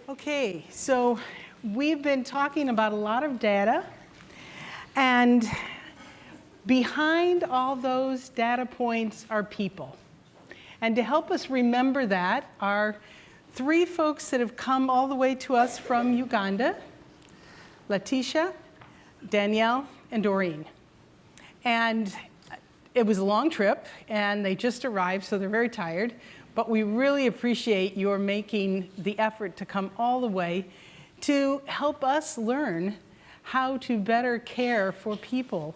Okay, so we've been talking about a lot of data, and behind all those data points are people. And to help us remember that are three folks that have come all the way to us from Uganda: Latifah, Danielle, and Doreen. And it was a long trip, and they just arrived, so they're very tired. But we really appreciate your making the effort to come all the way to help us learn how to better care for people,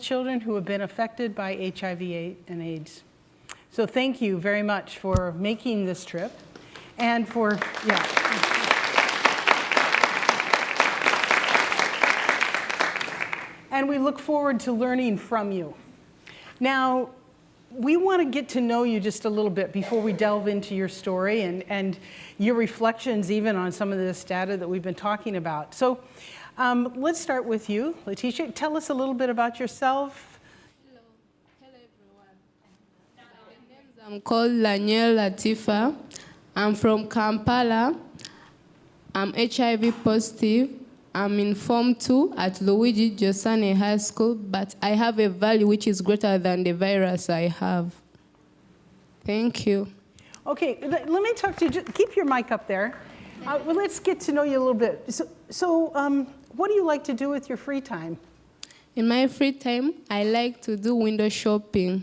children who have been affected by HIV and AIDS. So thank you very much for making this trip and for, And we look forward to learning from you. Now, we want to get to know you just a little bit before we delve into your story and your reflections even on some of this data that we've been talking about. So let's start with you, Latifah. Tell us a little bit about yourself. Hello everyone. I'm called Lanyero Latifah. I'm from Kampala. I'm HIV positive. I'm in Form 2 at Luigi Giussani High School, but I have a value which is greater than the virus I have. Thank you. Okay, let me talk to you. Just keep your mic up there. Well, let's get to know you a little bit. So what do you like to do with your free time? In my free time, I like to do window shopping.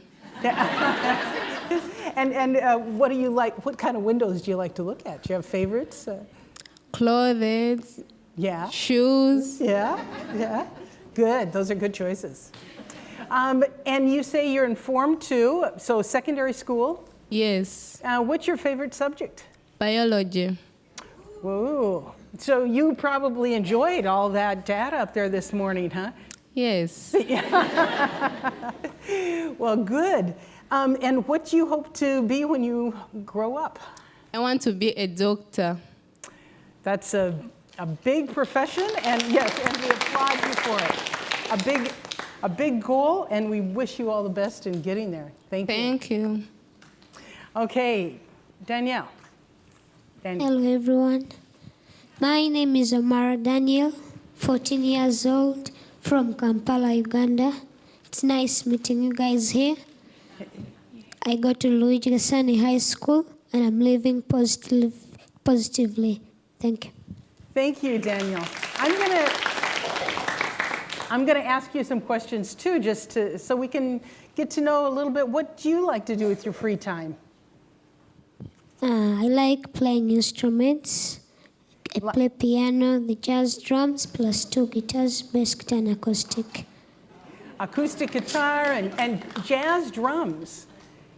And what do you like? What kind of windows do you like to look at? Do you have favorites? Clothes. Yeah. Shoes. Yeah. Good. Those are good choices. And you say you're in Form 2, so secondary school? Yes. What's your favorite subject? Biology. Whoa. So you probably enjoyed all that data up there this morning, huh? Yes. Well, good. And what do you hope to be when you grow up? I want to be a doctor. That's a big profession, and yes, and we applaud you for it. A big goal, and we wish you all the best in getting there. Thank you. Thank you. Okay, Danielle. Hello, everyone. My name is Omara Daniel, 14 years old, from Kampala, Uganda. It's nice meeting you guys here. I go to Luigi Giussani High School, and I'm living positively. Thank you. Thank you, Daniel. I'm gonna ask you some questions too, just so we can get to know a little bit. What do you like to do with your free time? I like playing instruments. I play piano, the jazz drums, plus 2 guitars, bass guitar and acoustic. Acoustic guitar and jazz drums.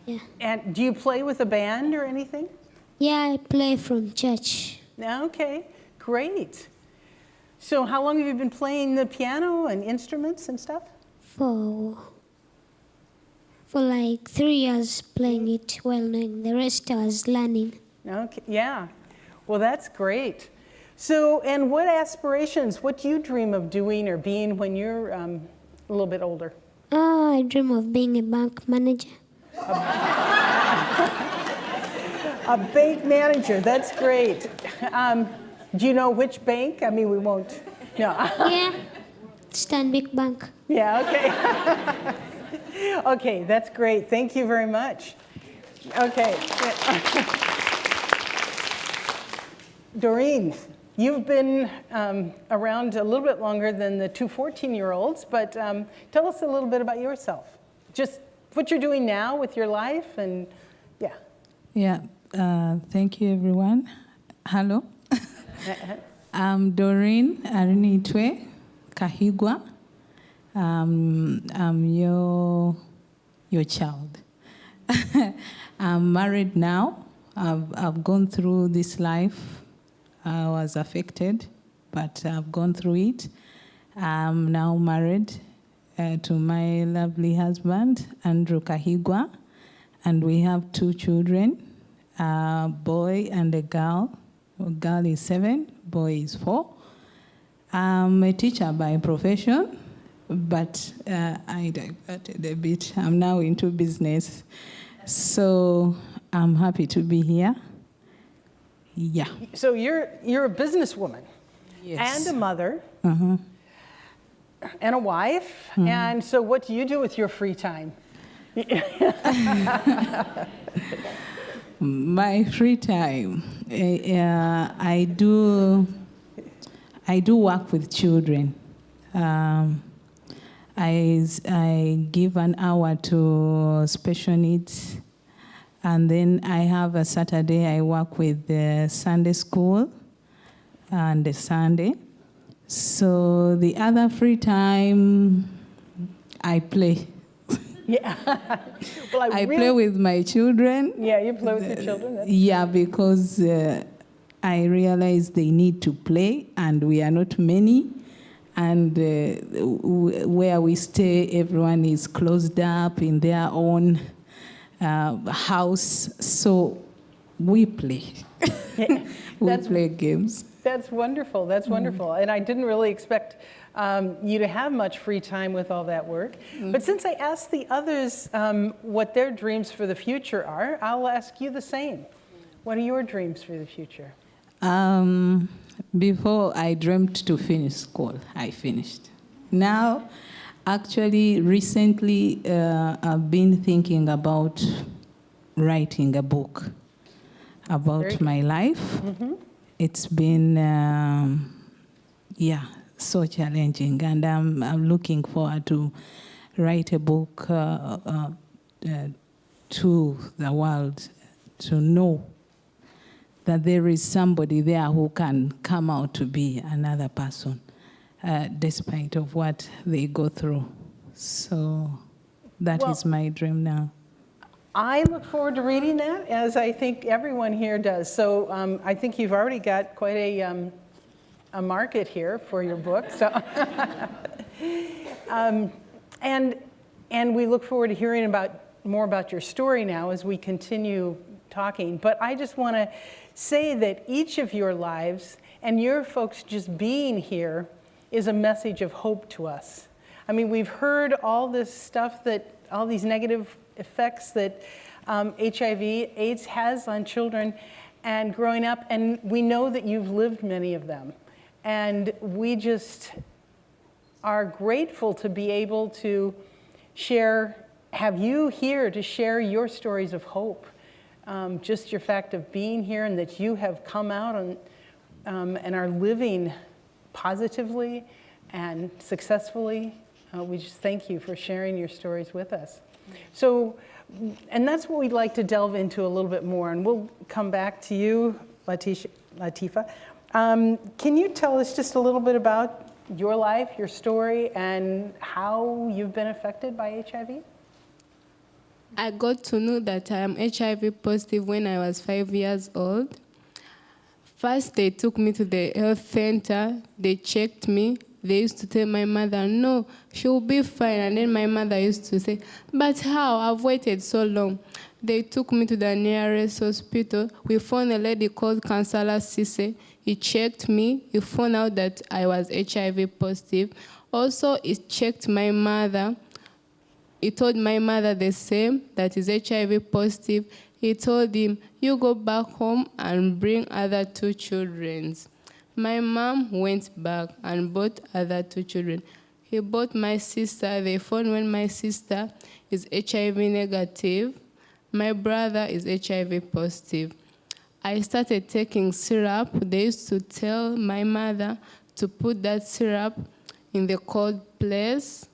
Yeah. And do you play with a band or anything? Yeah, I play from church. Okay, great. So how long have you been playing the piano and instruments and stuff? For like 3 years playing it while knowing the rest I was learning. Okay, yeah. Well, that's great. So, and what aspirations, what do you dream of doing or being when you're a little bit older? I dream of being a bank manager. A bank manager, that's great. Do you know which bank? I mean, we won't. No. Yeah, Stanbic Bank. Yeah, okay. Okay, that's great. Thank you very much. Okay. Doreen, you've been around a little bit longer than the two 14-year-olds, but tell us a little bit about yourself. Just what you're doing now with your life and, yeah. Yeah, thank you, everyone. Hello. I'm Doreen Kahigwa. I'm your child. I'm married now. I've gone through this life. I was affected, but I've gone through it. I'm now married to my lovely husband, Andrew Kahigwa, and we have 2 children, a boy and a girl. Girl is 7, boy is 4. I'm a teacher by profession, but I diverted a bit. I'm now into business. So I'm happy to be here. Yeah. So you're a businesswoman. Yes. And a mother. Uh-huh. And a wife. And so what do you do with your free time? My free time, I do work with children. I give an hour to special needs, and then I have a Saturday I work with the Sunday school and the Sunday. So the other free time, I play. Yeah. Well, I play with my children. Yeah, you play with your children. Yeah, because I realize they need to play, and we are not many. And where we stay, everyone is closed up in their own house. So we play. We play games. That's wonderful. That's wonderful. And I didn't really expect you to have much free time with all that work. But since I asked the others what their dreams for the future are, I'll ask you the same. What are your dreams for the future? Before I dreamt to finish school, I finished. Now, actually, recently, I've been thinking about writing a book about my life. It's been, so challenging, and I'm looking forward to write a book to the world, to know that there is somebody there who can come out to be another person, despite of what they go through. So that is my dream now. I look forward to reading that, as I think everyone here does. So I think you've already got quite a market here for your book. So, and we look forward to hearing more about your story now as we continue talking. But I just want to say that each of your lives and your folks just being here is a message of hope to us. I mean, we've heard all this stuff, all these negative effects that HIV, AIDS has on children and growing up, and we know that you've lived many of them. And we just are grateful to be able to have you here to share your stories of hope. Just your fact of being here and that you have come out and are living positively and successfulely. We just thank you for sharing your stories with us. So, and that's what we'd like to delve into a little bit more, and we'll come back to you, Latifah. Can you tell us just a little bit about your life, your story, and how you've been affected by HIV? I got to know that I am HIV positive when I was 5 years old. First, they took me to the health center. They checked me. They used to tell my mother, no, she'll be fine. And then my mother used to say, but how? I've waited so long. They took me to the nearest hospital. We found a lady called Counselor Sise. He checked me. He found out that I was HIV positive. Also, he checked my mother. He told my mother the same, that is HIV positive. He told him, you go back home and bring other 2 children. My mom went back and bought other 2 children. He bought my sister. They found when my sister is HIV negative. My brother is HIV positive. I started taking syrup. They used to tell my mother to put that syrup in the cold place,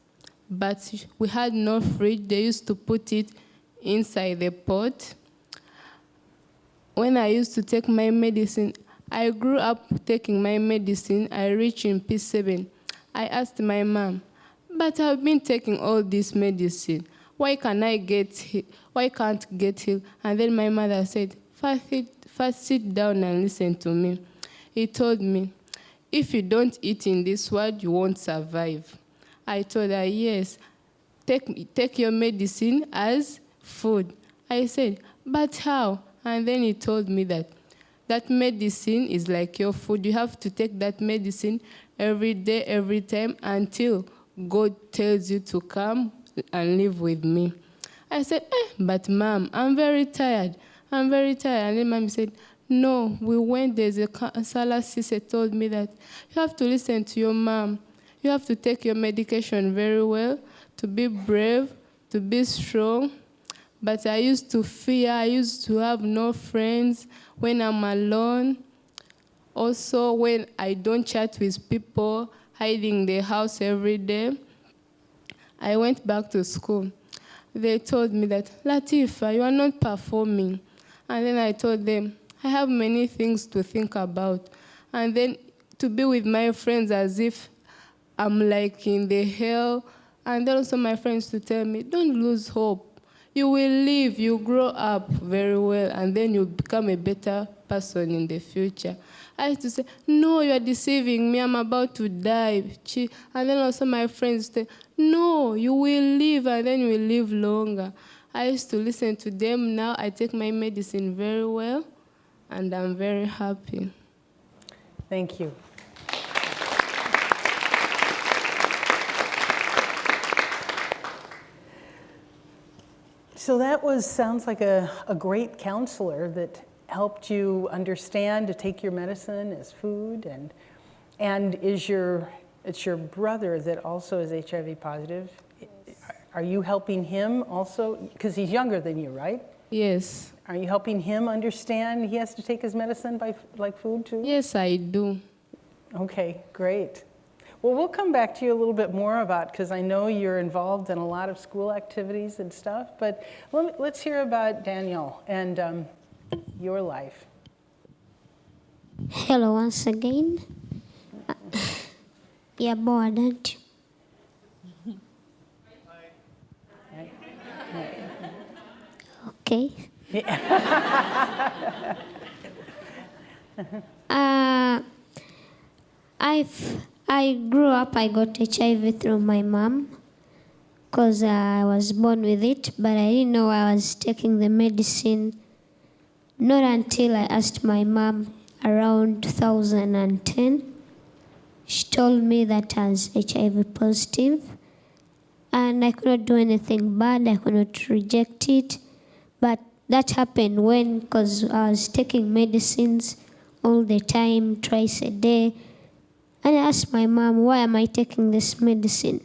but we had no fridge. They used to put it inside the pot. When I used to take my medicine, I grew up taking my medicine. I reached in P7. I asked my mom, but I've been taking all this medicine. Why can't get healed? And then my mother said, first sit down and listen to me. He told me, if you don't eat in this world, you won't survive. I told her, yes, take your medicine as food. I said, but how? And then he told me that medicine is like your food. You have to take that medicine every day, every time, until God tells you to come and live with me. I said, but Mom, I'm very tired. And then Mom said, No, we went, there's a counselor sister told me that you have to listen to your mom. You have to take your medication very well, to be brave, to be strong. But I used to fear, I used to have no friends when I'm alone. Also, when I don't chat with people, hiding the house every day. I went back to school. They told me that, Latifah, you are not performing. And then I told them, I have many things to think about. And then to be with my friends as if I'm like in the hell. And then also my friends to tell me, don't lose hope. You will live, you grow up very well, and then you'll become a better person in the future. I used to say, no, you are deceiving me, I'm about to die. And then also my friends say, no, you will live, and then you will live longer. I used to listen to them. Now I take my medicine very well, and I'm very happy. Thank you. So that sounds like a great counselor that helped you understand to take your medicine as food, and it's your brother that also is HIV positive. Are you helping him also? Because he's younger than you, right? Yes. Are you helping him understand he has to take his medicine like food too? Yes, I do. Okay, great. Well, we'll come back to you a little bit more about, because I know you're involved in a lot of school activities and stuff, but let's hear about Daniel and your life. Hello once again. You're bored, aren't you? Okay. I grew up, I got HIV through my mom because I was born with it, but I didn't know I was taking the medicine. Not until I asked my mom around 2010. She told me that I was HIV positive, and I could not do anything bad. I could not reject it. But that happened because I was taking medicines all the time, twice a day. And I asked my mom, why am I taking this medicine?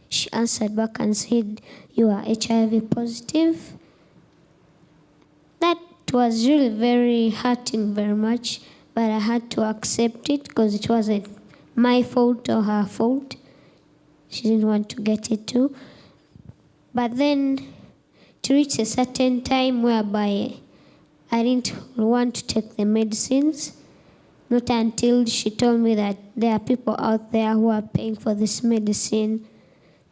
She answered back and said, you are HIV positive. That was really very hurting very much, but I had to accept it because it wasn't my fault or her fault. She didn't want to get it too. But then to reach a certain time whereby I didn't want to take the medicines, not until she told me that there are people out there who are paying for this medicine.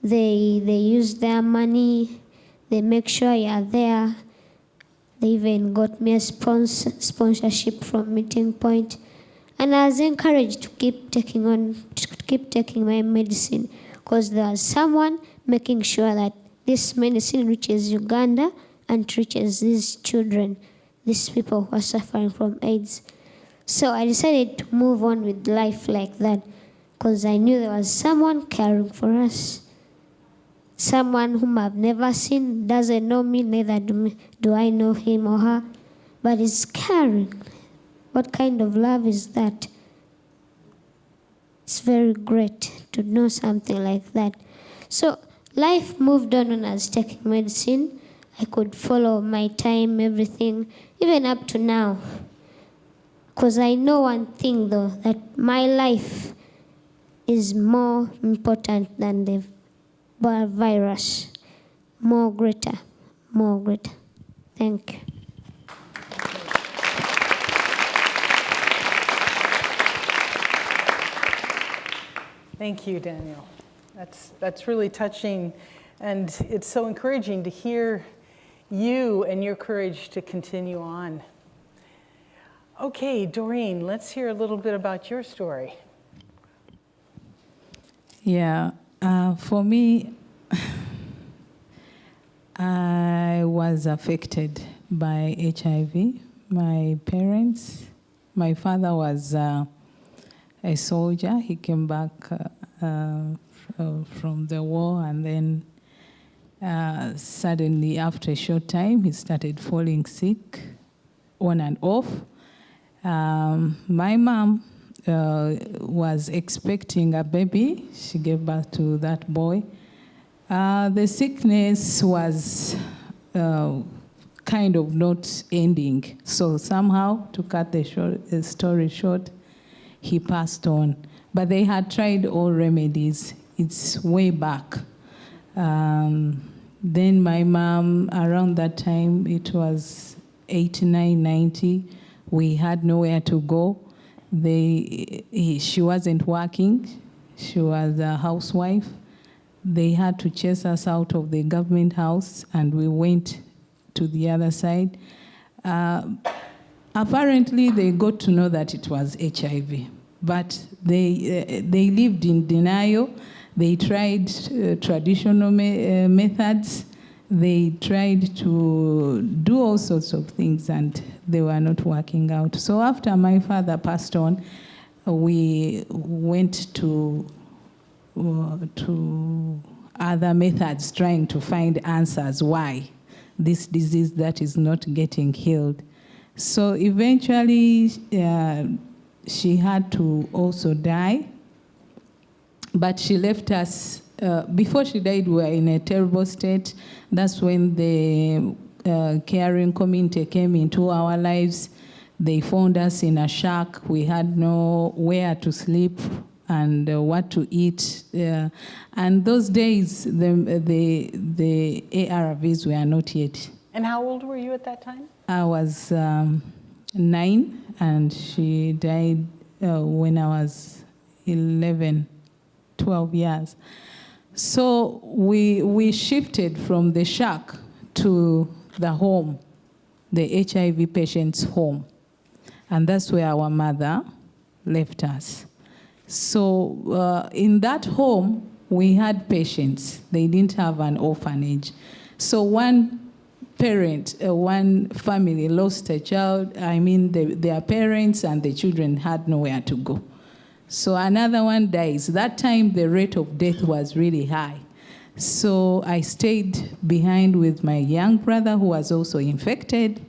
They use their money, they make sure you are there. They even got me a sponsorship from Meeting Point. And I was encouraged to keep taking my medicine because there was someone making sure that this medicine reaches Uganda and reaches these children, these people who are suffering from AIDS. So I decided to move on with life like that because I knew there was someone caring for us. Someone whom I've never seen, doesn't know me, neither do I know him or her, but is caring. What kind of love is that? It's very great to know something like that. So life moved on when I was taking medicine. I could follow my time, everything, even up to now. Because I know one thing though, that my life is more important than the virus. More greater. Thank you. Thank you, Daniel. That's really touching, and it's so encouraging to hear you and your courage to continue on. Okay, Doreen, let's hear a little bit about your story. Yeah, for me, I was affected by HIV. My parents, my father was a soldier. He came back from the war, and then suddenly, after a short time, he started falling sick on and off. My mom was expecting a baby. She gave birth to that boy. The sickness was kind of not ending. So somehow, to cut the story short, he passed on. But they had tried all remedies. It's way back. Then my mom, around that time, it was 89, 90, we had nowhere to go. She wasn't working. She was a housewife. They had to chase us out of the government house, and we went to the other side. Apparently, they got to know that it was HIV, but they lived in denial. They tried traditional methods. They tried to do all sorts of things, and they were not working out. So after my father passed on, we went to other methods, trying to find answers why this disease that is not getting healed. So eventually, she had to also die, but she left us. Before she died, we were in a terrible state. That's when the caring community came into our lives. They found us in a shack. We had nowhere to sleep and what to eat. And those days, the ARVs were not yet. And how old were you at that time? I was 9, and she died when I was 11, 12 years. So we shifted from the shack to the home, the HIV patient's home. And that's where our mother left us. So in that home, we had patients. They didn't have an orphanage. So one parent, one family lost a child. I mean, their parents and the children had nowhere to go. So another one dies. That time, the rate of death was really high. So I stayed behind with my young brother, who was also infected.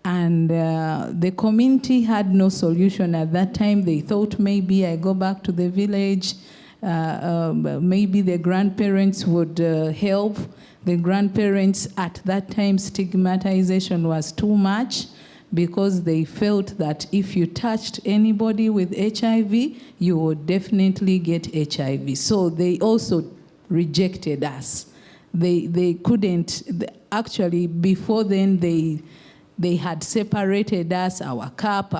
And the community had no solution at that time. They thought maybe I go back to the village. Maybe the grandparents would help. The grandparents at that time, stigmatization was too much, because they felt that if you touched anybody with HIV, you would definitely get HIV. So they also rejected us. They couldn't, actually before then they had separated us, our cup,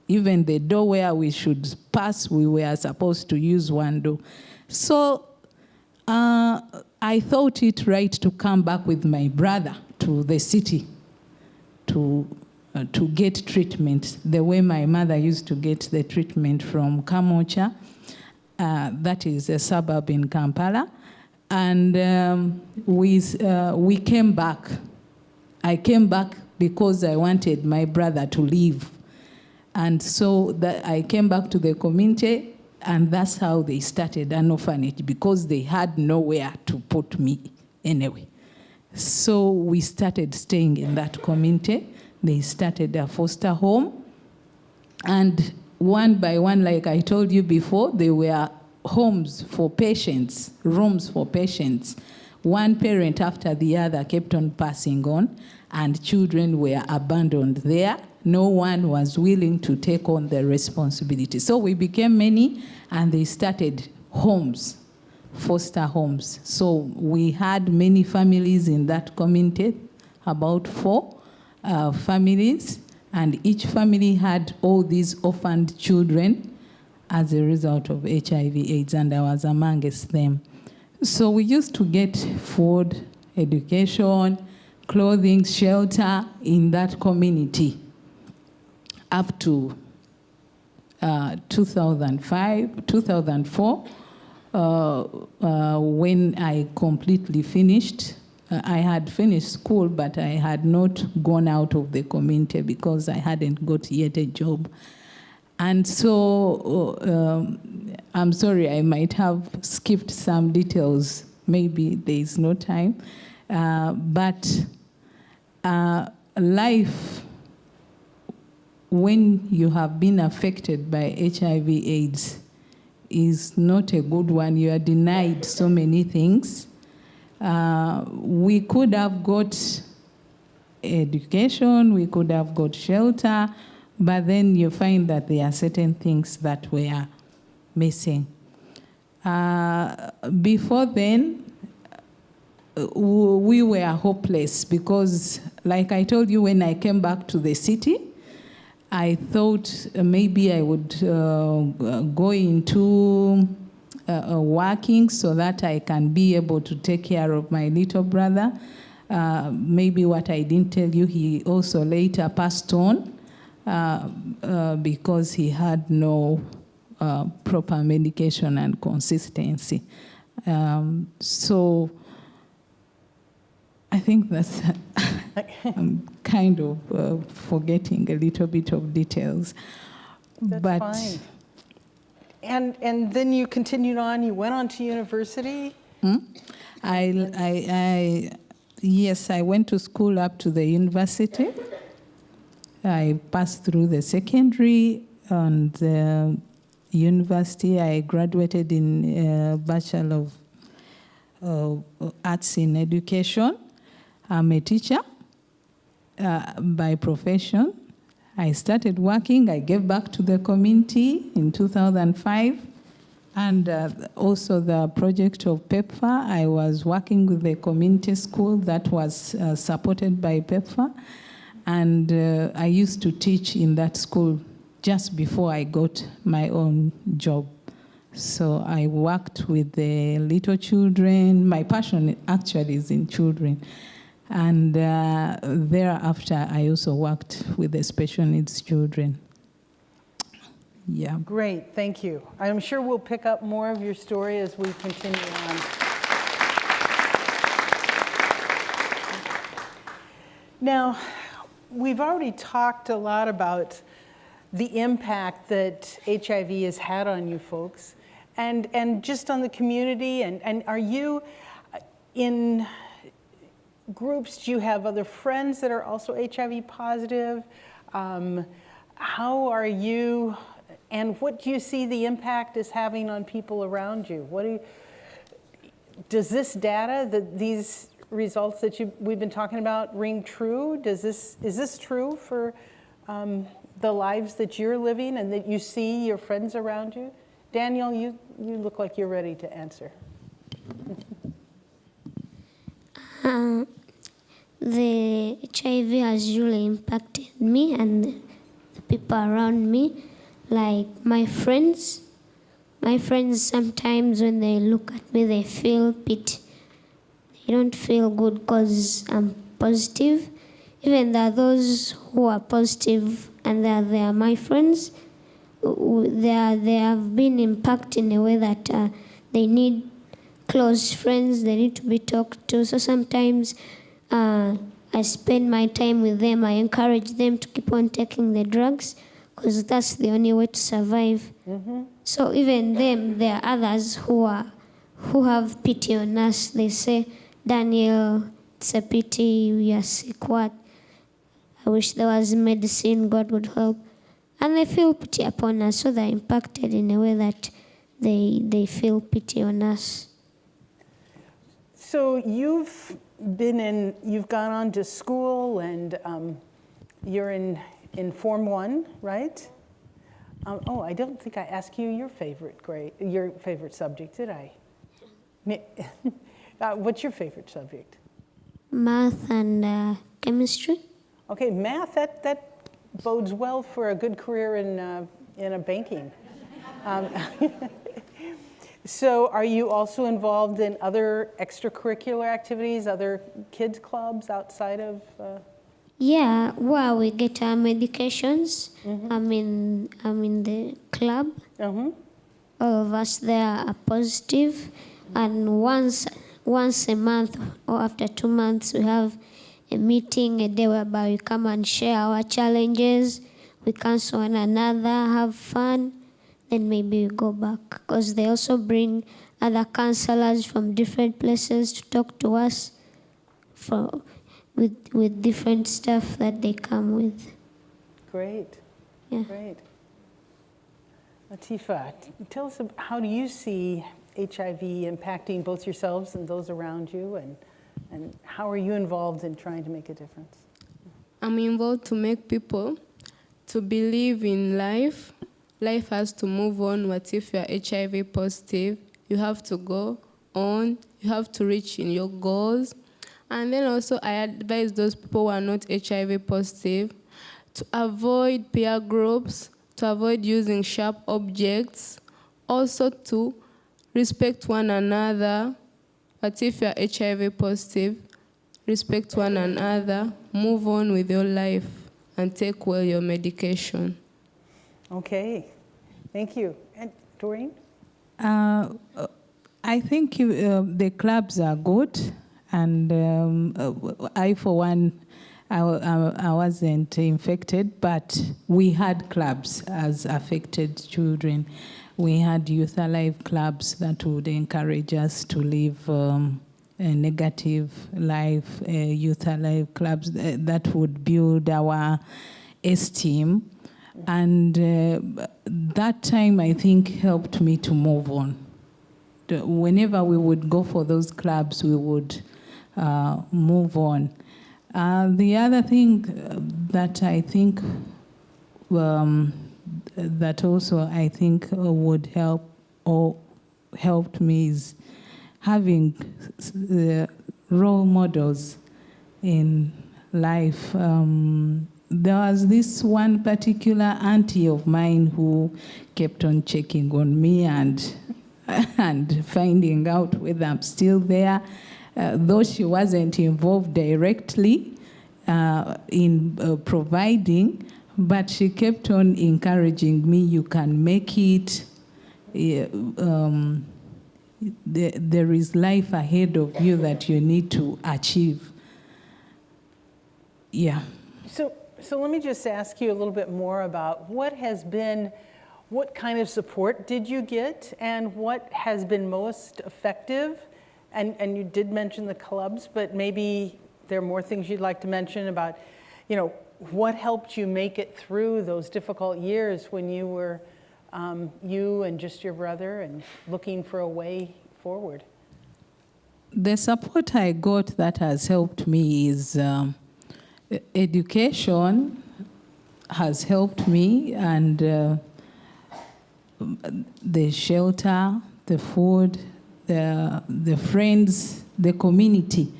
even the door where we should pass, we were supposed to use one door. So I thought it right to come back with my brother to the city to get treatment, the way my mother used to get the treatment from Kamocha, that is a suburb in Kampala. And we came back. I came back because I wanted my brother to leave. And so I came back to the community, and that's how they started an orphanage, because they had nowhere to put me anyway. So we started staying in that community. They started a foster home. And one by one, like I told you before, they were homes for patients, rooms for patients. One parent after the other kept on passing on, and children were abandoned there. No one was willing to take on the responsibility. So we became many, and they started homes, foster homes. So we had many families in that community, about 4 families, and each family had all these orphaned children as a result of HIV/AIDS, and I was amongst them. So we used to get food, education, clothing, shelter in that community up to 2005, 2004, when I completely finished. I had finished school, but I had not gone out of the community because I hadn't got yet a job. And so I'm sorry, I might have skipped some details. Maybe there's no time. But life when you have been affected by HIV/AIDS is not a good one. You are denied so many things. We could have got education, we could have got shelter, but then you find that there are certain things that were missing. Before then, we were hopeless because, like I told you, when I came back to the city, I thought maybe I would go into working so that I can be able to take care of my little brother. Maybe what I didn't tell you, he also later passed on because he had no proper medication and consistency. So I think that's, I'm kind of forgetting a little bit of details. That's fine. And then you continued on, you went on to university? Yes, I went to school up to the university. I passed through the secondary and the university. I graduated in Bachelor of Arts in Education. I'm a teacher by profession. I started working. I gave back to the community in 2005. And also the project of PEPFAR. I was working with the community school that was supported by PEPFAR. And I used to teach in that school just before I got my own job. So I worked with the little children. My passion actually is in children. And thereafter, I also worked with the special needs children. Yeah. Great, thank you. I'm sure we'll pick up more of your story as we continue on. Now, we've already talked a lot about the impact that HIV has had on you folks and just on the community. And are you in groups? Do you have other friends that are also HIV positive? How are you, and what do you see the impact is having on people around you? Does this data, these results that we've been talking about, ring true? Is this true for the lives that you're living and that you see your friends around you? Daniel, you look like you're ready to answer. The HIV has really impacted me and the people around me. Like my friends sometimes when they look at me, they feel pity. They don't feel good because I'm positive. Even there are those who are positive and they are my friends. They have been impacted in a way that they need close friends, they need to be talked to. So sometimes I spend my time with them. I encourage them to keep on taking the drugs because that's the only way to survive. Mm-hmm. So even them, there are others who have pity on us. They say, Daniel, it's a pity, we are sick, what? I wish there was medicine, God would help. And they feel pity upon us, so they're impacted in a way that they feel pity on us. So you've gone on to school and you're in Form 1, right? Oh, I don't think I asked you your favorite subject, did I? What's your favorite subject? Math and chemistry. Okay, math, that bodes well for a good career in a banking. So are you also involved in other extracurricular activities, other kids clubs outside of? Yeah, well, we get our medications. Mm-hmm. I'm in the club. Mm-hmm. All of us there are positive, and once a month or after 2 months we have a meeting, a day whereby we come and share our challenges. We counsel one another, have fun, then maybe we go back. Because they also bring other counselors from different places to talk to us with different stuff that they come with. Great. Yeah. Great. Latifah, tell us, how do you see HIV impacting both yourselves and those around you, and how are you involved in trying to make a difference? I'm involved to make people to believe in life. Life has to move on. What if you're HIV positive? You have to go on. You have to reach in your goals. And then also I advise those people who are not HIV positive to avoid peer groups, to avoid using sharp objects, also to respect one another. But if you're HIV positive, respect one another, move on with your life, and take well your medication. Okay, thank you. And Doreen? I think the clubs are good, and I, for one, I wasn't infected, but we had clubs as affected children. We had Youth Alive clubs that would encourage us to live a negative life, Youth Alive clubs that would build our esteem. And that time, I think, helped me to move on. Whenever we would go for those clubs, we would move on. The other thing that I think, that also I think would help or helped me is having role models in life. There was this one particular auntie of mine who kept on checking on me and finding out whether I'm still there, though she wasn't involved directly in providing, but she kept on encouraging me, you can make it, there is life ahead of you that you need to achieve. Yeah. So let me just ask you a little bit more about what kind of support did you get, and what has been most effective? And you did mention the clubs, but maybe there are more things you'd like to mention about, what helped you make it through those difficult years when you were you and just your brother and looking for a way forward? The support I got that has helped me is education has helped me, and the shelter, the food, the friends, the community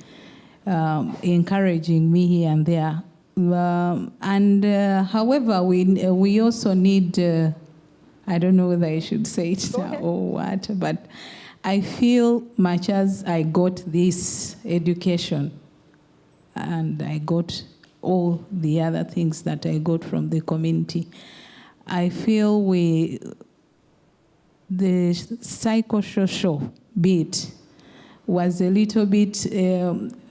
encouraging me here and there. However, we also need, I don't know whether I should say it now or what, but I feel much as I got this education and I got all the other things that I got from the community, I feel the psychosocial bit was a little bit,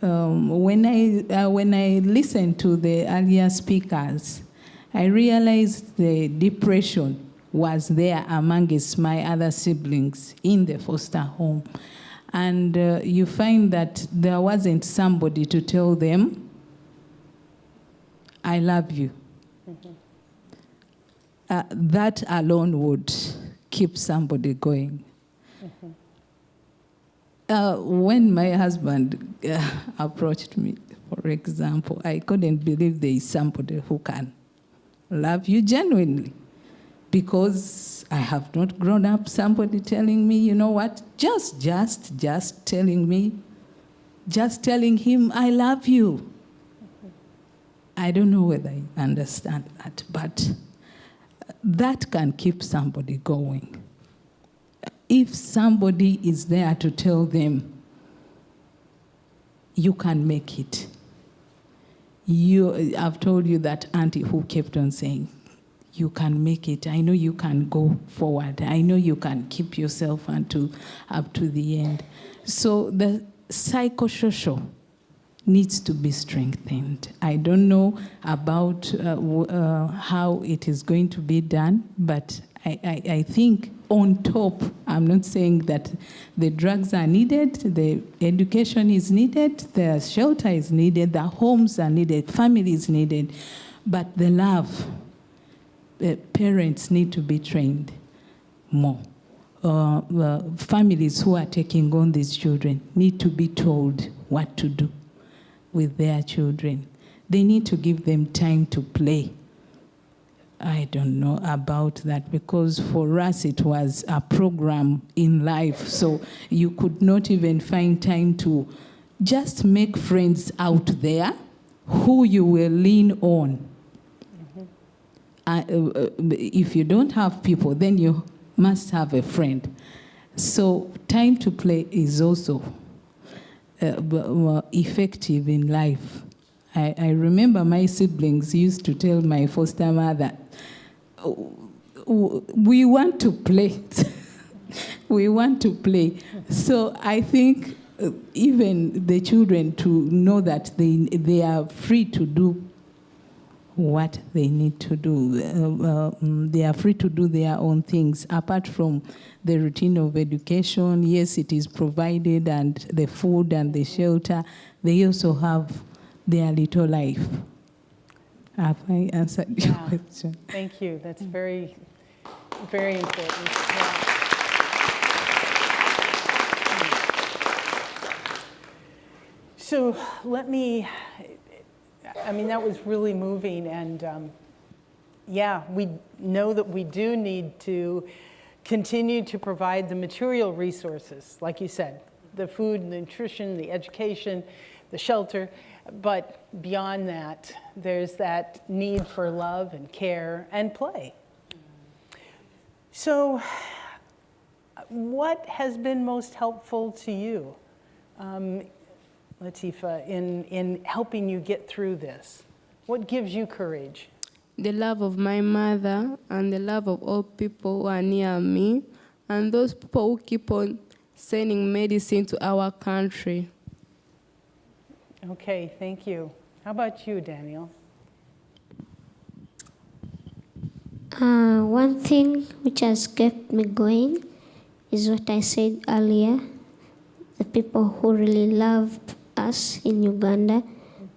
when I listened to the earlier speakers, I realized the depression was there amongst my other siblings in the foster home. And you find that there wasn't somebody to tell them, I love you. Mm-hmm. That alone would keep somebody going. Mm-hmm. When my husband approached me, for example, I couldn't believe there is somebody who can love you genuinely, because I have not grown up somebody telling me, you know what, just telling me, just telling him I love you. Mm-hmm. I don't know whether I understand that, but that can keep somebody going. If somebody is there to tell them, you can make it. I've told you that auntie who kept on saying, you can make it. I know you can go forward. I know you can keep yourself up to the end. So the psychosocial needs to be strengthened. I don't know about how it is going to be done, but I think on top, I'm not saying that the drugs are needed, the education is needed, the shelter is needed, the homes are needed, family is needed, but the love, parents need to be trained more. Families who are taking on these children need to be told what to do with their children. They need to give them time to play. I don't know about that, because for us it was a program in life, so you could not even find time to just make friends out there who you will lean on. If you don't have people, then you must have a friend. So time to play is also effective in life. I remember my siblings used to tell my foster mother, we want to play. We want to play. So I think even the children to know that they are free to do what they need to do. They are free to do their own things, apart from the routine of education. Yes, it is provided, and the food and the shelter. They also have their little life. Have I answered your question? Thank you. That's very, very important. Yeah. So let me, that was really moving, and yeah, we know that we do need to continue to provide the material resources, like you said, the food, the nutrition, the education, the shelter, but beyond that, there's that need for love and care and play. So what has been most helpful to you, Latifah, in helping you get through this? What gives you courage? The love of my mother and the love of all people who are near me, and those people who keep on sending medicine to our country. Okay, thank you. How about you, Daniel? One thing which has kept me going is what I said earlier. The people who really love us in Uganda,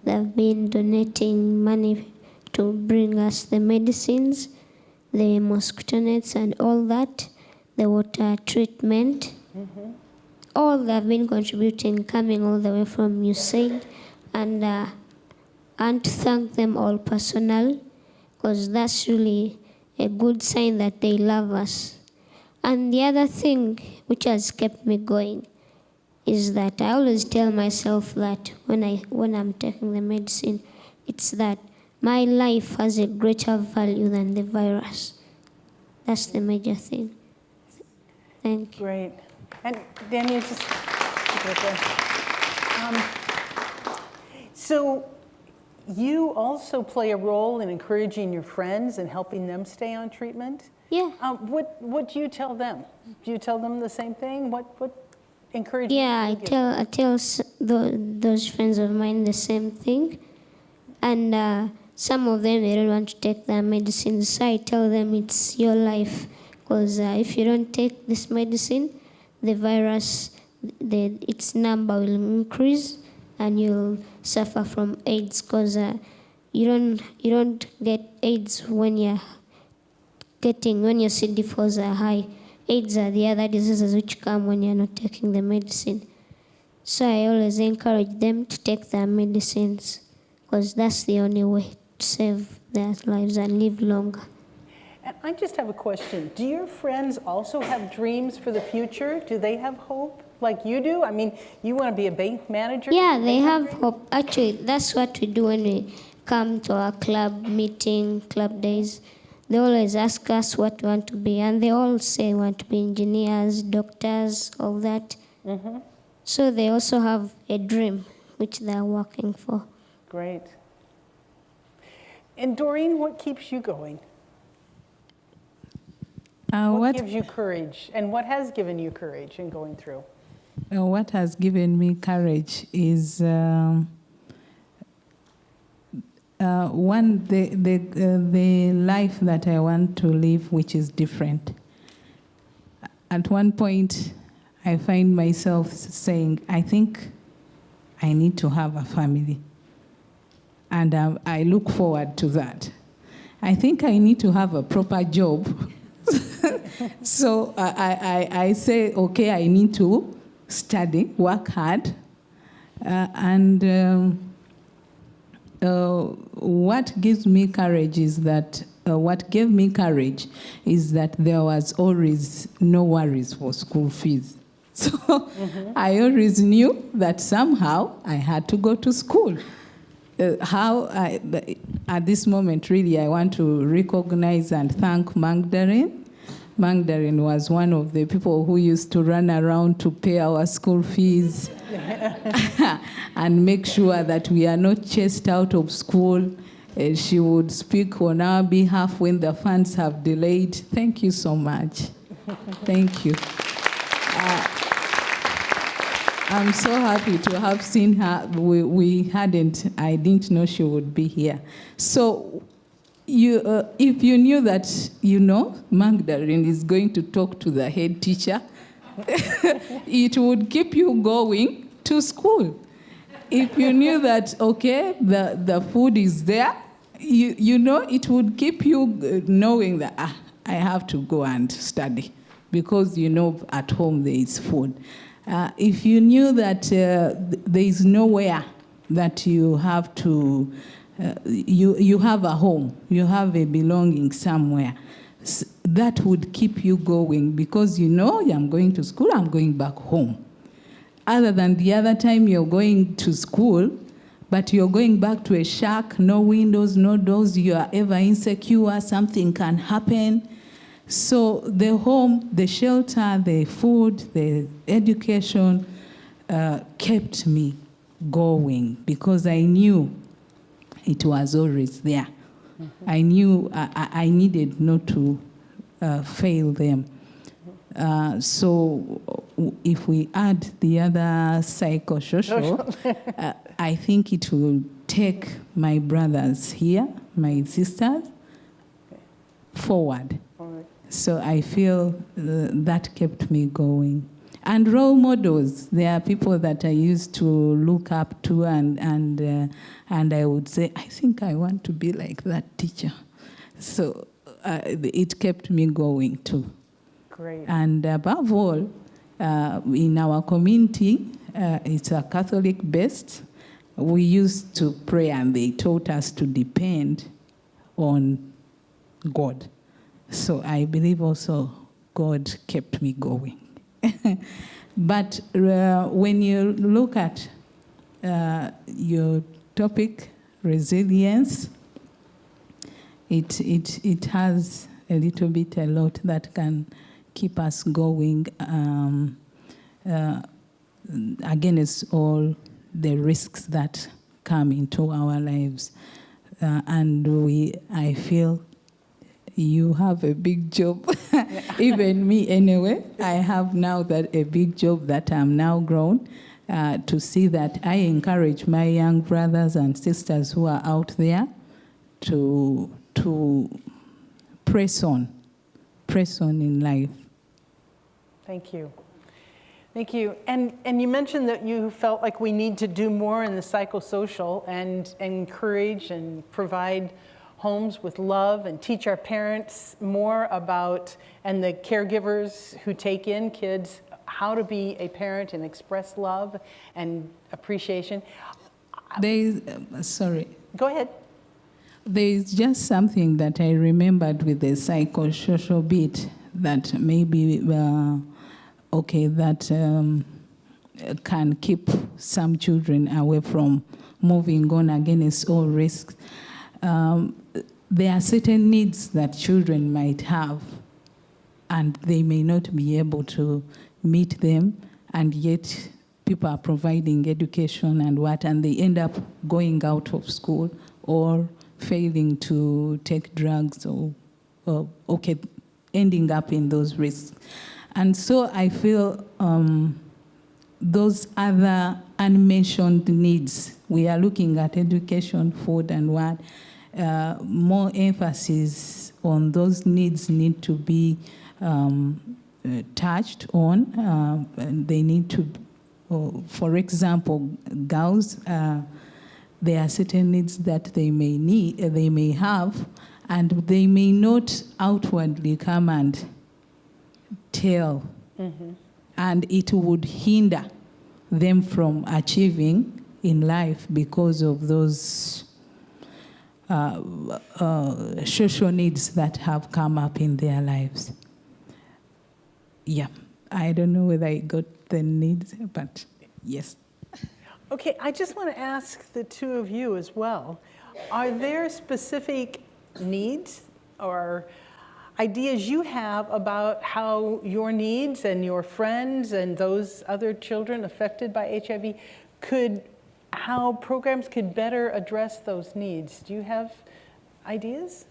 they've been donating money to bring us the medicines, the mosquito nets and all that, the water treatment. All they've been contributing, coming all the way from USAID, and to thank them all personally, because that's really a good sign that they love us. And the other thing which has kept me going is that I always tell myself that when I'm taking the medicine, it's that my life has a greater value than the virus. That's the major thing. Thank you. Great. And Daniel, just so you also play a role in encouraging your friends and helping them stay on treatment? Yeah. What do you tell them? Do you tell them the same thing? What encouragement? Yeah, I tell those friends of mine the same thing, and some of them, they don't want to take their medicine, so I tell them it's your life, because if you don't take this medicine, the virus, its number will increase, and you'll suffer from AIDS, because you don't get AIDS when your CD4s are high. AIDS are the other diseases which come when you're not taking the medicine. So I always encourage them to take their medicines, because that's the only way to save their lives and live longer. And I just have a question. Do your friends also have dreams for the future? Do they have hope like you do? I mean, you want to be a bank manager? Yeah, they have hope. Actually, that's what we do when we come to our club meeting, club days. They always ask us what we want to be, and they all say want to be engineers, doctors, all that. So they also have a dream which they're working for. Great. And Doreen, what keeps you going? What gives you courage, and what has given you courage in going through? What has given me courage is the life that I want to live, which is different. At one point, I find myself saying, I think I need to have a family. And I look forward to that. I think I need to have a proper job. So I say, okay, I need to study, work hard, what gives me courage is that, what gave me courage is that there was always no worries for school fees. So I always knew that somehow I had to go to school. At this moment, really, I want to recognize and thank Magdalene. Magdalene was one of the people who used to run around to pay our school fees and make sure that we are not chased out of school. She would speak on our behalf when the funds have delayed. Thank you so much. Thank you. I'm so happy to have seen her. I didn't know she would be here. So if you knew that, Magdalene is going to talk to the head teacher, it would keep you going to school. If you knew that, okay, the food is there, it would keep you knowing that, I have to go and study because, at home there is food. If you knew that there is nowhere that you have to, you have a home, you have a belonging somewhere, that would keep you going because I'm going to school, I'm going back home. Other than the other time you're going to school, but you're going back to a shack, no windows, no doors, you are ever insecure, something can happen. So the home, the shelter, the food, the education kept me going because I knew it was always there. I knew I needed not to fail them. So if we add the other psychosocial, I think it will take my brothers here, my sisters, forward. So I feel that kept me going. And role models, there are people that I used to look up to and I would say, I think I want to be like that teacher. So it kept me going too. Great. And above all, in our community, it's a Catholic-based. We used to pray and they taught us to depend on God. So I believe also God kept me going. But when you look at your topic, resilience, it has a lot that can keep us going against all the risks that come into our lives. I feel you have a big job. Even me anyway, I have now a big job that I'm now grown to see that I encourage my young brothers and sisters who are out there to press on in life. Thank you. Thank you. And you mentioned that you felt like we need to do more in the psychosocial and encourage and provide homes with love and teach our parents more about, and the caregivers who take in kids, how to be a parent and express love and appreciation. Sorry. Go ahead. There's just something that I remembered with the psychosocial bit that maybe, can keep some children away from moving on against all risks. There are certain needs that children might have, and they may not be able to meet them, and yet people are providing education and they end up going out of school or failing to take drugs or ending up in those risks. And so I feel those other unmentioned needs, we are looking at education, food, and what, more emphasis on those needs need to be touched on. They need to, for example, girls, there are certain needs that they may have, and they may not outwardly come and tell, and it would hinder them from achieving in life because of those social needs that have come up in their lives. Yeah, I don't know whether I got the needs, but yes. Okay, I just want to ask the two of you as well. Are there specific needs or ideas you have about how your needs and your friends and those other children affected by HIV how programs could better address those needs? Do you have ideas?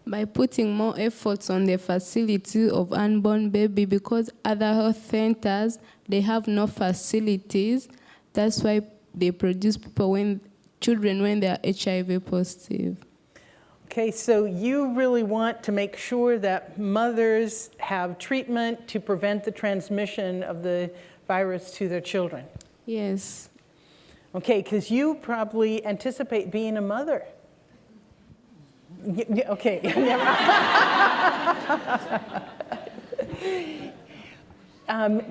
By putting more efforts on the facility of unborn baby, because other health centers, they have no facilities. That's why they produce children when they are HIV positive. Okay, so you really want to make sure that mothers have treatment to prevent the transmission of the virus to their children. Yes. Okay, because you probably anticipate being a mother. Okay.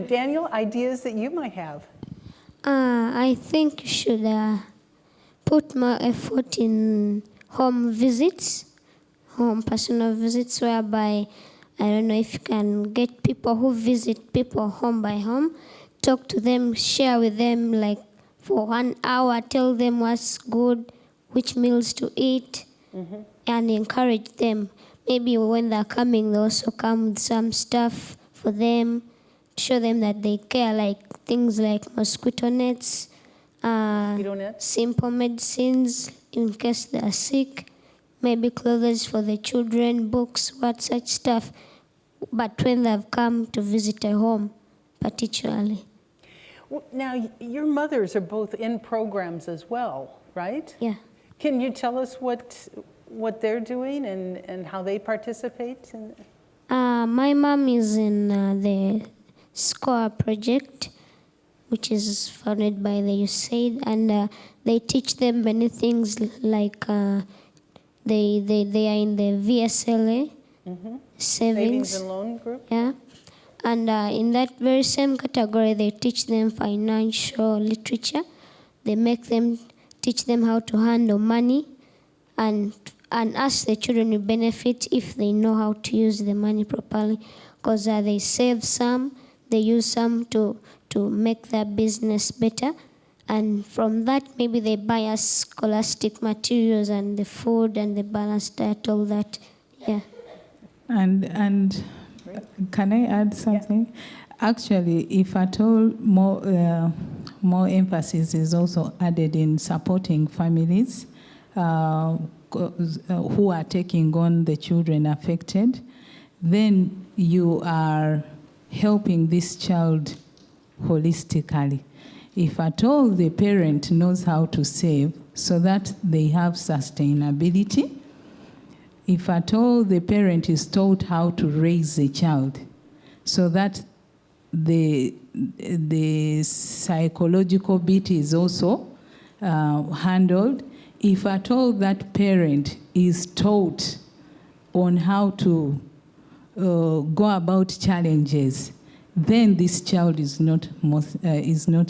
Daniel, ideas that you might have? I think you should put more effort in home visits, home personal visits, whereby, I don't know if you can get people who visit people home by home, talk to them, share with them like for 1 hour, tell them what's good, which meals to eat, and encourage them. Maybe when they're coming, they also come with some stuff for them, show them that they care, like things like mosquito nets, simple medicines in case they are sick, maybe clothes for the children, books, what such stuff. But when they've come to visit a home, particularly. Well, now, your mothers are both in programs as well, right? Yeah. Can you tell us what they're doing and how they participate? My mom is in the SCORE project, which is funded by the USAID, and they teach them many things like they are in the VSLA, savings and loan group? Yeah. And in that very same category, they teach them financial literature. They teach them how to handle money, and us, the children, will benefit if they know how to use the money properly, because they save some, they use some to make their business better, and from that, maybe they buy us scholastic materials and the food and the balanced diet, all that, yeah. And can I add something? Yeah. Actually, if at all, more emphasis is also added in supporting families who are taking on the children affected, then you are helping this child holistically. If at all the parent knows how to save so that they have sustainability, if at all the parent is taught how to raise a child so that the psychological bit is also handled, if at all that parent is taught on how to go about challenges, then this child is not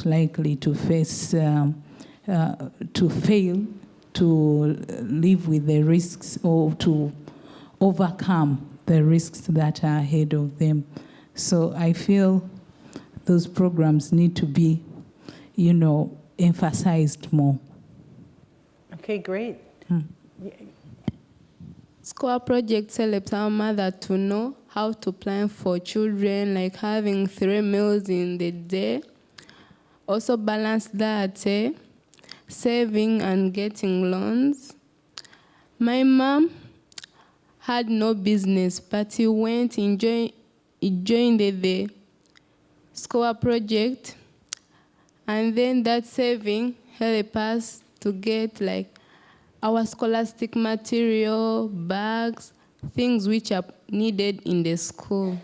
likely to face to fail to live with the risks or to overcome the risks that are ahead of them. So I feel those programs need to be, emphasized more. Okay, great. SCORE project helps our mother to know how to plan for children, like having 3 meals in the day. Also balanced diet, saving and getting loans. My mom had no business, but he went he joined the SCORE project, and then that saving helped us to get like our scholastic material, bags, things which are needed in the school.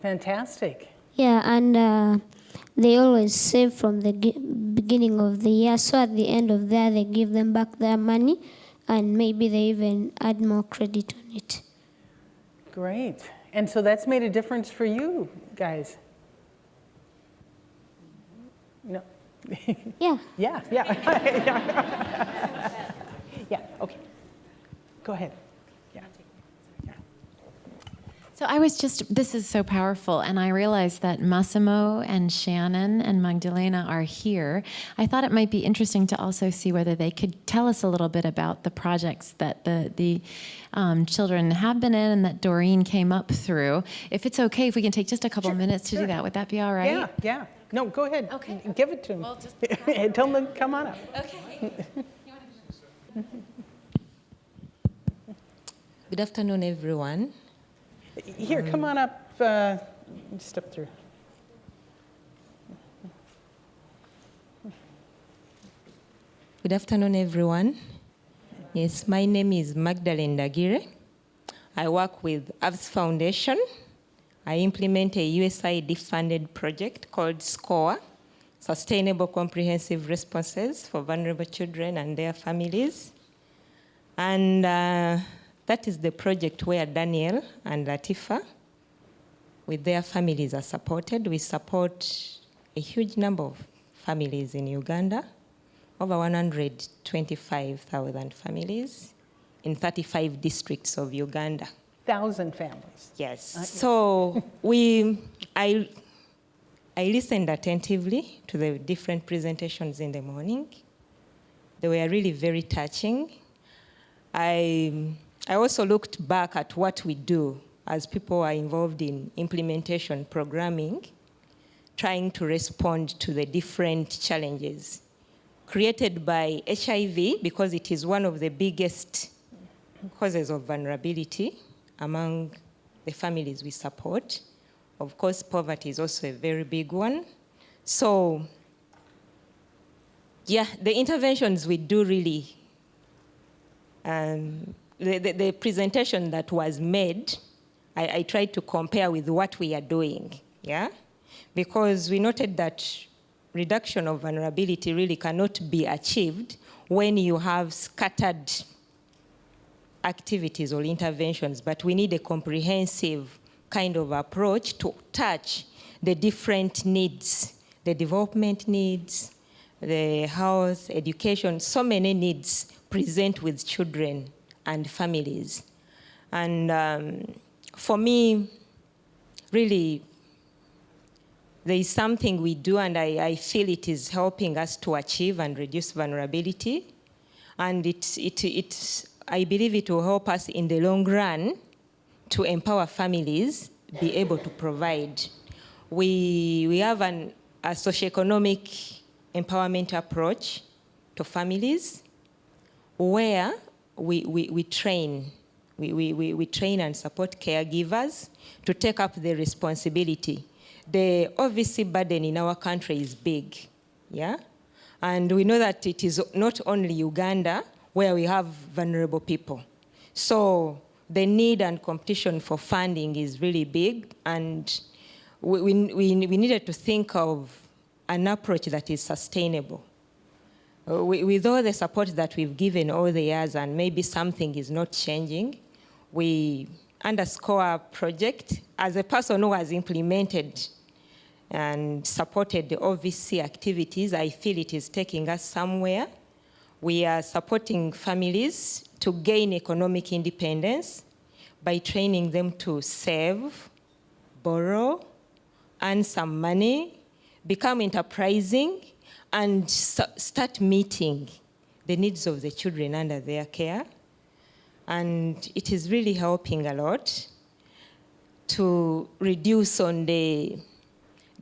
Fantastic. Yeah, and they always save from the beginning of the year, so at the end of the year they give them back their money, and maybe they even add more credit on it. Great. And so that's made a difference for you guys? No? Yeah. Yeah. Yeah, okay. Go ahead. Yeah. So I was just, this is so powerful, and I realized that Massimo and Shannon and Magdalena are here. I thought it might be interesting to also see whether they could tell us a little bit about the projects that the children have been in and that Doreen came up through. If it's okay, if we can take just a couple minutes to do that, would that be all right? Yeah. No, go ahead. Okay. Give it to them. Well, just Tell them to come on up. Okay. Good afternoon, everyone. Here, come on up, step through. Good afternoon, everyone. Yes, my name is Magdalene Dagire. I work with AVS Foundation. I implement a USAID-funded project called SCORE, Sustainable Comprehensive Responses for Vulnerable Children and Their Families. And that is the project where Daniel and Latifah, with their families, are supported. We support a huge number of families in Uganda, over 125,000 families in 35 districts of Uganda. 1,000 families. Yes. So I listened attentively to the different presentations in the morning. They were really very touching. I also looked back at what we do as people are involved in implementation programming, trying to respond to the different challenges created by HIV, because it is one of the biggest causes of vulnerability among the families we support. Of course, poverty is also a very big one. So, yeah, the interventions we do really, the presentation that was made, I tried to compare with what we are doing, yeah? Because we noted that reduction of vulnerability really cannot be achieved when you have scattered activities or interventions, but we need a comprehensive kind of approach to touch the different needs, the development needs, the health, education, so many needs present with children and families. And for me, really, there is something we do, and I feel it is helping us to achieve and reduce vulnerability. And I believe it will help us in the long run to empower families, be able to provide. We have a socioeconomic empowerment approach to families where we train and support caregivers to take up the responsibility. The obviously burden in our country is big, yeah? And we know that it is not only Uganda where we have vulnerable people. So the need and competition for funding is really big, and we needed to think of an approach that is sustainable. With all the support that we've given all the years, and maybe something is not changing, we underscore project. As a person who has implemented and supported the OVC activities, I feel it is taking us somewhere. We are supporting families to gain economic independence by training them to save, borrow, earn some money, become enterprising, and start meeting the needs of the children under their care. And it is really helping a lot to reduce on the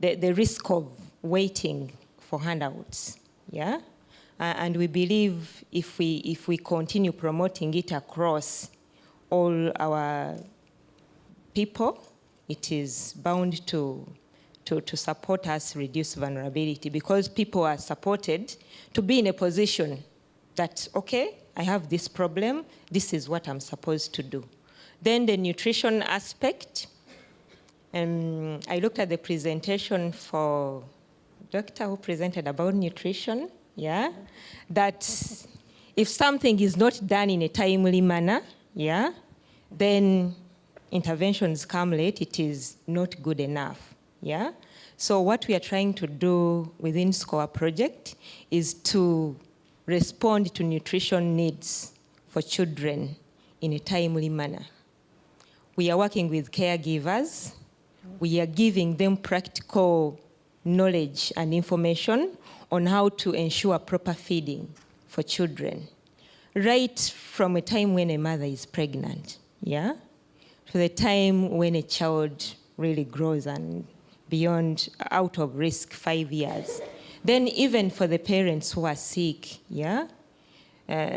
risk of waiting for handouts, yeah? And we believe if we continue promoting it across all our people, it is bound to support us reduce vulnerability, because people are supported to be in a position that, okay, I have this problem, this is what I'm supposed to do. Then the nutrition aspect, I looked at the presentation for doctor who presented about nutrition, yeah, that if something is not done in a timely manner, yeah, then interventions come late, it is not good enough, yeah? So what we are trying to do within SCORE project is to respond to nutrition needs for children in a timely manner. We are working with caregivers. We are giving them practical knowledge and information on how to ensure proper feeding for children, right from a time when a mother is pregnant, yeah, to the time when a child really grows and beyond, out of risk, 5 years. Then even for the parents who are sick, yeah,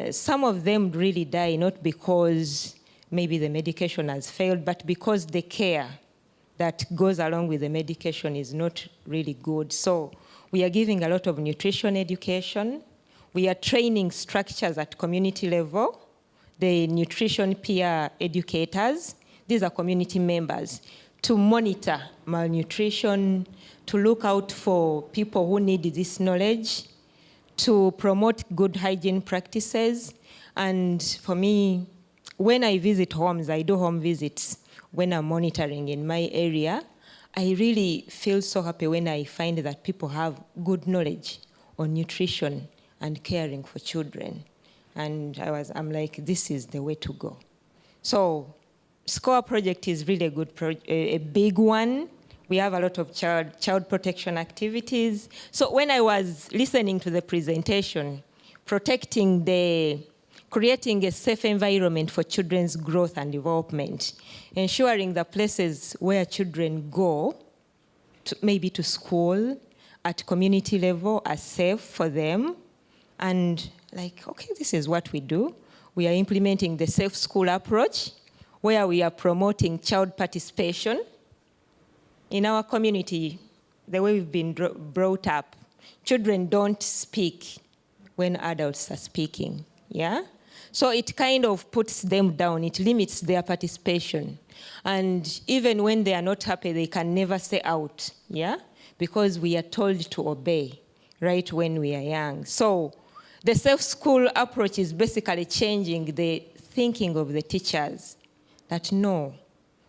some of them really die not because maybe the medication has failed, but because the care that goes along with the medication is not really good. So we are giving a lot of nutrition education. We are training structures at community level, the nutrition peer educators. These are community members to monitor malnutrition, to look out for people who need this knowledge, to promote good hygiene practices. And for me, when I visit homes, I do home visits when I'm monitoring in my area, I really feel so happy when I find that people have good knowledge on nutrition and caring for children. And I'm like, this is the way to go. So SCORE project is really a big one. We have a lot of child protection activities. So when I was listening to the presentation, creating a safe environment for children's growth and development, ensuring the places where children go, maybe to school, at community level, are safe for them. And like, okay, this is what we do. We are implementing the safe school approach, where we are promoting child participation. In our community, the way we've been brought up, children don't speak when adults are speaking, yeah? So it kind of puts them down, it limits their participation. And even when they are not happy, they can never say out, yeah? Because we are told to obey right when we are young. So the safe school approach is basically changing the thinking of the teachers that no,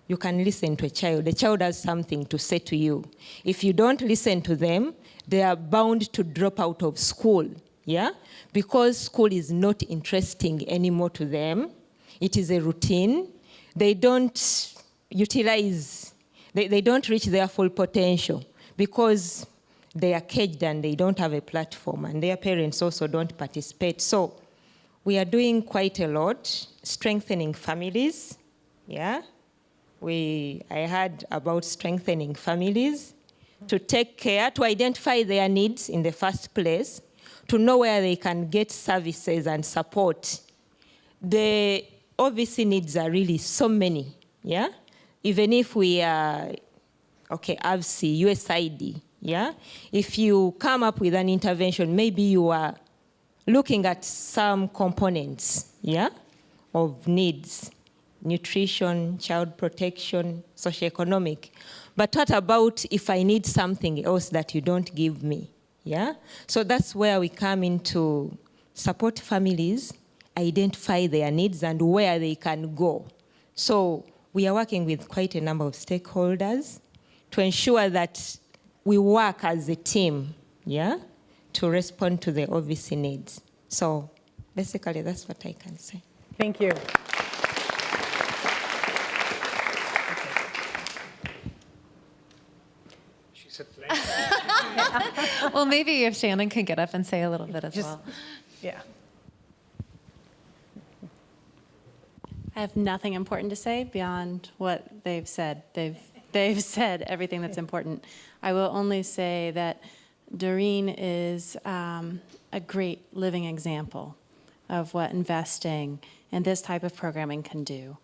you can listen to a child. The child has something to say to you. If you don't listen to them, they are bound to drop out of school, yeah? Because school is not interesting anymore to them. It is a routine. They don't utilize, they don't reach their full potential because they are caged and they don't have a platform, and their parents also don't participate. So we are doing quite a lot, strengthening families, yeah? I heard about strengthening families to take care, to identify their needs in the first place, to know where they can get services and support. The OVC needs are really so many, yeah? Even if we are, okay, AVC, USAID, yeah? If you come up with an intervention, maybe you are looking at some components, yeah, of needs, nutrition, child protection, socioeconomic. But what about if I need something else that you don't give me? Yeah? So that's where we come in to support families, identify their needs and where they can go. So we are working with quite a number of stakeholders to ensure that we work as a team, yeah, to respond to the OVC needs. So basically that's what I can say. Thank you. Well, maybe if Shannon could get up and say a little bit as well. Yeah. I have nothing important to say beyond what they've said. They've said everything that's important. I will only say that Doreen is a great living example of what investing in this type of programming can do.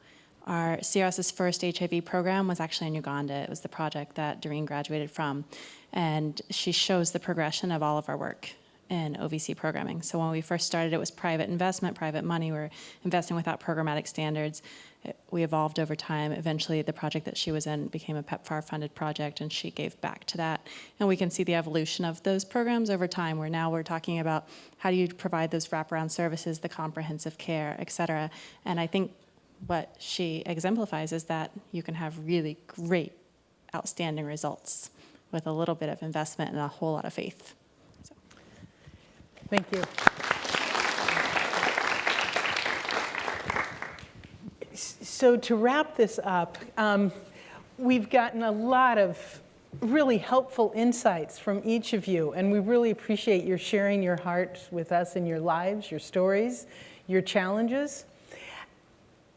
Our CRS's first HIV program was actually in Uganda. It was the project that Doreen graduated from. And she shows the progression of all of our work in OVC programming. So when we first started, it was private investment, private money. We're investing without programmatic standards. We evolved over time. Eventually, the project that she was in became a PEPFAR-funded project, and she gave back to that. And we can see the evolution of those programs over time, where now we're talking about how do you provide those wraparound services, the comprehensive care, et cetera. And I think what she exemplifies is that you can have really great, outstanding results with a little bit of investment and a whole lot of faith. So. Thank you. So to wrap this up, we've gotten a lot of really helpful insights from each of you, and we really appreciate your sharing your hearts with us and your lives, your stories, your challenges.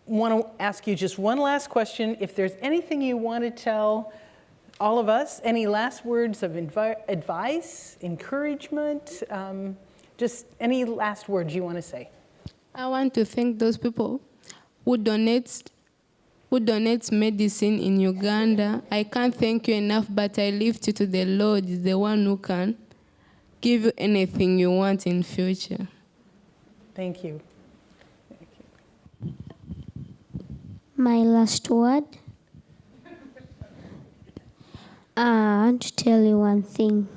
Want to ask you just one last question. If there's anything you want to tell all of us, any last words of advice, encouragement, just any last words you want to say? I want to thank those people who donate medicine in Uganda. I can't thank you enough, but I lift you to the Lord, is the one who can give you anything you want in future. Thank you. My last word. I want to tell you one thing.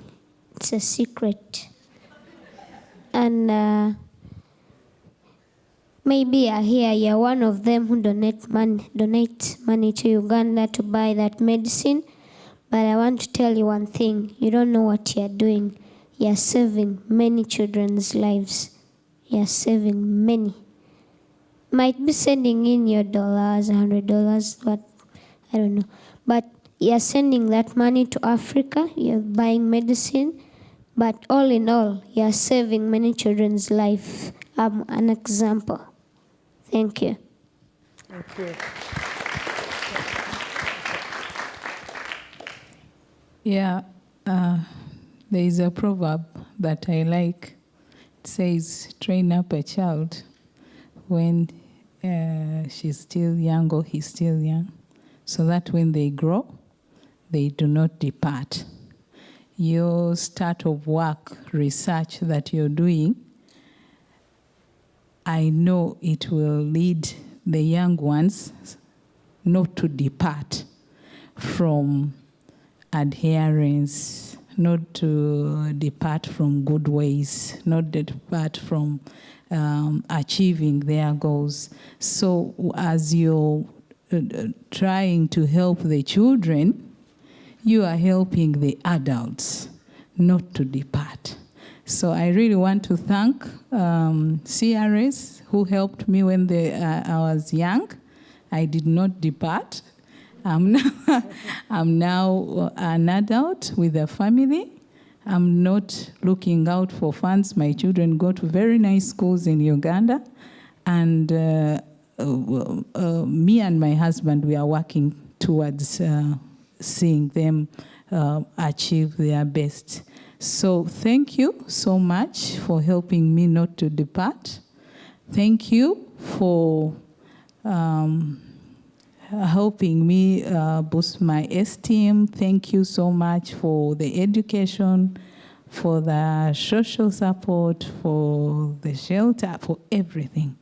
It's a secret. And maybe you're one of them who donate money to Uganda to buy that medicine. But I want to tell you one thing. You don't know what you're doing. You're saving many children's lives. You're saving many. Might be sending in your dollars, $100, what, I don't know. But you're sending that money to Africa. You're buying medicine. But all in all, you're saving many children's life. I'm an example. Thank you. Thank you. Yeah, there is a proverb that I like. It says, train up a child when she's still young or he's still young, so that when they grow, they do not depart. Your start of work, research that you're doing, I know it will lead the young ones not to depart from adherence, not to depart from good ways, not to depart from achieving their goals. So as you're trying to help the children, you are helping the adults not to depart. So I really want to thank CRS who helped me when I was young. I did not depart. I'm now an adult with a family. I'm not looking out for funds. My children go to very nice schools in Uganda. And me and my husband, we are working towards seeing them achieve their best. So thank you so much for helping me not to depart. Thank you for helping me boost my esteem. Thank you so much for the education, for the social support, for the shelter, for everything.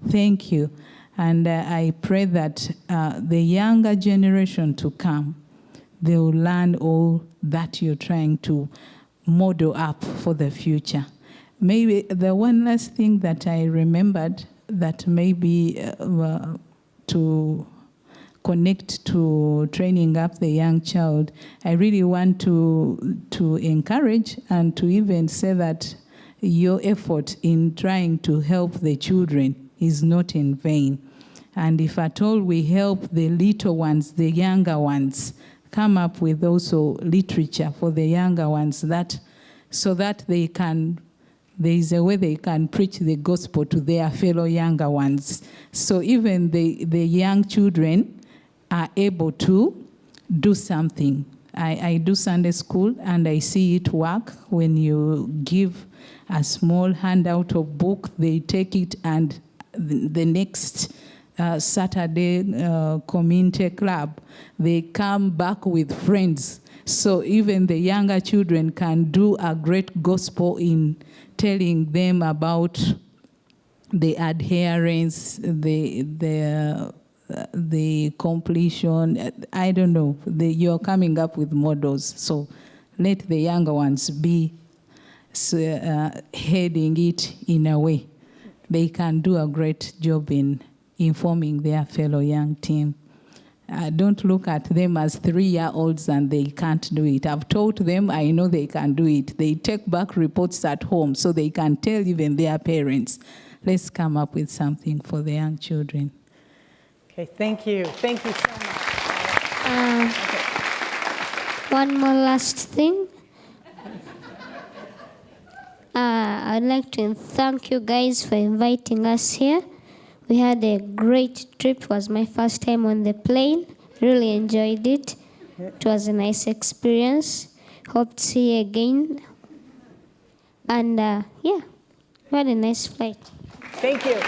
Thank you. And I pray that the younger generation to come, they will learn all that you're trying to model up for the future. Maybe the one last thing that I remembered that maybe to connect to training up the young child, I really want to encourage and to even say that your effort in trying to help the children is not in vain. And if at all we help the little ones, the younger ones, come up with also literature for the younger ones, that so that they can, there is a way they can preach the gospel to their fellow younger ones. So even the young children are able to do something. I do Sunday school and I see it work. When you give a small handout of book, they take it and the next Saturday community club, they come back with friends. So even the younger children can do a great gospel in telling them about the adherence, the completion. I don't know. You're coming up with models, so let the younger ones be heading it in a way. They can do a great job in informing their fellow young team. Don't look at them as 3-year-olds and they can't do it. I've taught them, I know they can do it. They take back reports at home so they can tell even their parents. Let's come up with something for the young children. Okay, thank you. Thank you so much. One more last thing. I'd like to thank you guys for inviting us here. We had a great trip. It was my first time on the plane. Really enjoyed it. It was a nice experience. Hope to see you again. And yeah, we had a nice flight. Thank you.